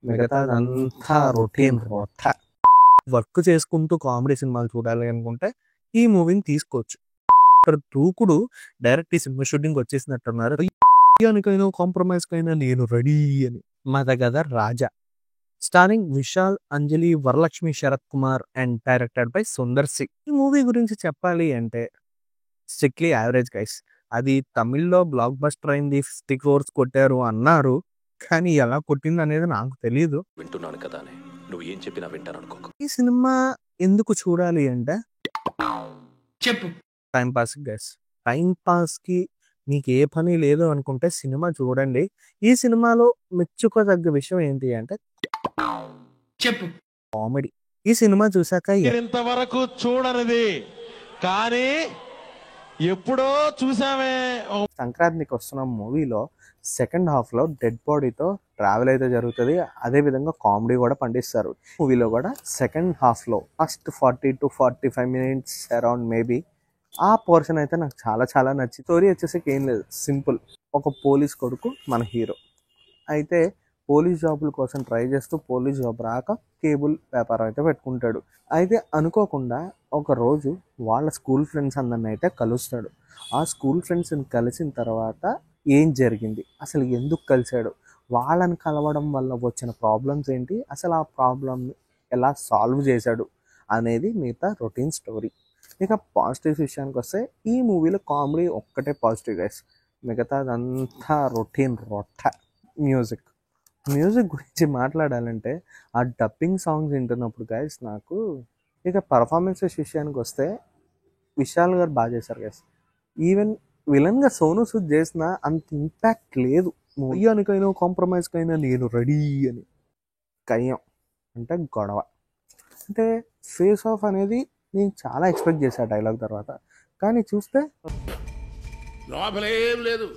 మిగతాదంతా routine రొట్ట. Work చేసుకుంటూ comedy సినిమాలు చూడాలి అనుకుంటే ఈ మూవీని తీసుకోవచ్చు. ఇక్కడ దూకుడు డైరెక్ట్ ఈ సినిమా షూటింగ్ వచ్చేసినట్టున్నారు. కైనా కాంప్రమైజ్ కైనా నేను రెడీ అని. Madhagaja Raja starring Vishal, Anjali, Varalakshmi, Sarath Kumar and directed by Sundar C. ఈ మూవీ గురించి చెప్పాలి అంటే స్ట్రిక్ట్లీ యావరేజ్ గైస్. అది తమిళ్లో బ్లాక్ బస్టర్ అయింది, 50 crores కొట్టారు అన్నారు. కానీ ఎలా కొట్టింది అనేది నాకు తెలియదు. వింటున్నాను కదా అని నువ్వు ఏం చెప్పినా వింటాను అనుకోకు. ఈ సినిమా ఎందుకు చూడాలి అంటే చెప్పు. Time pass guys. Time pass కి మీకు ఏ పని లేదు అనుకుంటే సినిమా చూడండి. ఈ సినిమాలో మెచ్చుకోదగ్గ విషయం ఏంటి అంటే చెప్పు. కామెడీ. ఈ సినిమా చూసాక ఇంతవరకు చూడనిది కానీ ఎప్పుడో చూసామే. సంక్రాంతికి వస్తున్న మూవీలో సెకండ్ హాఫ్ లో డెడ్ బాడీతో ట్రావెల్ అయితే జరుగుతుంది. అదే విధంగా కామెడీ కూడా పండిస్తారు. మూవీలో కూడా సెకండ్ హాఫ్ లో first 40 to 45 minutes around maybe ఆ పోర్షన్ అయితే నాకు చాలా చాలా నచ్చింది. స్టోరీ వచ్చేసి ఏం లేదు, సింపుల్. ఒక పోలీస్ కొడుకు మన హీరో అయితే పోలీస్ జాబుల కోసం ట్రై చేస్తూ పోలీస్ జాబ్ రాక కేబుల్ వ్యాపారం అయితే పెట్టుకుంటాడు. అయితే అనుకోకుండా ఒక రోజు వాళ్ళ స్కూల్ ఫ్రెండ్స్ అందరిని అయితే కలుస్తాడు. ఆ స్కూల్ ఫ్రెండ్స్ని కలిసిన తర్వాత ఏం జరిగింది, అసలు ఎందుకు కలిశాడు, వాళ్ళని కలవడం వల్ల వచ్చిన ప్రాబ్లమ్స్ ఏంటి, అసలు ఆ ప్రాబ్లమ్ని ఎలా సాల్వ్ చేశాడు అనేది మిగతా రొటీన్ స్టోరీ. ఇక పాజిటివ్ విషయానికి వస్తే ఈ మూవీలో కామెడీ ఒక్కటే పాజిటివ్ గైస్. మిగతాదంతా రొటీన్ రొట్ట. మ్యూజిక్ గురించి మాట్లాడాలంటే ఆ డబ్బింగ్ సాంగ్స్ వింటున్నప్పుడు గైస్ నాకు. ఇక పర్ఫార్మెన్సెస్ విషయానికి వస్తే విశాల్ గారు బాగా చేశారు గైస్. ఈవెన్ విలన్గా సోను సూద్ చేసిన అంత ఇంపాక్ట్ లేదు. మూవీకైనా కాంప్రమైజ్కైనా నేను రెడీ అని. కయ్యం అంటే గొడవ. అంటే ఫేస్ ఆఫ్ అనేది నేను చాలా ఎక్స్పెక్ట్ చేశాను డైలాగ్ తర్వాత, కానీ చూస్తే లోపలేం లేదు.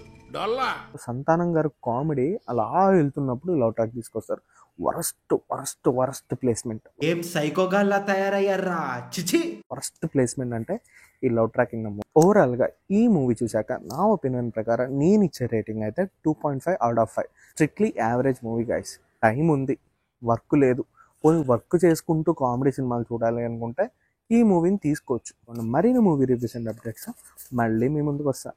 సంతానం గారు కామెడీ అలా వెళ్తున్నప్పుడు లవ్ ట్రాక్ తీసుకొస్తారు. Worst placement. ఏం సైకోగాల్లా తయారయ్యారా చిచి. వరస్ట్ ప్లేస్మెంట్ అంటే ఈ లవ్ ట్రాకింగ్. ఓవరాల్ గా ఈ మూవీ చూశాక నా ఒపీనియన్ ప్రకారం నేను ఇచ్చే రేటింగ్ అయితే 2.5 out of 5. Strictly average movie guys. Time ఉంది, వర్క్ లేదు, పోనీ వర్క్ చేసుకుంటూ కామెడీ సినిమాలు చూడాలి అనుకుంటే ఈ మూవీని తీసుకోవచ్చు. మరిన్ని మూవీ రివ్యూస్ అండ్ అప్డేట్స్ మళ్ళీ మీ ముందుకు వస్తా.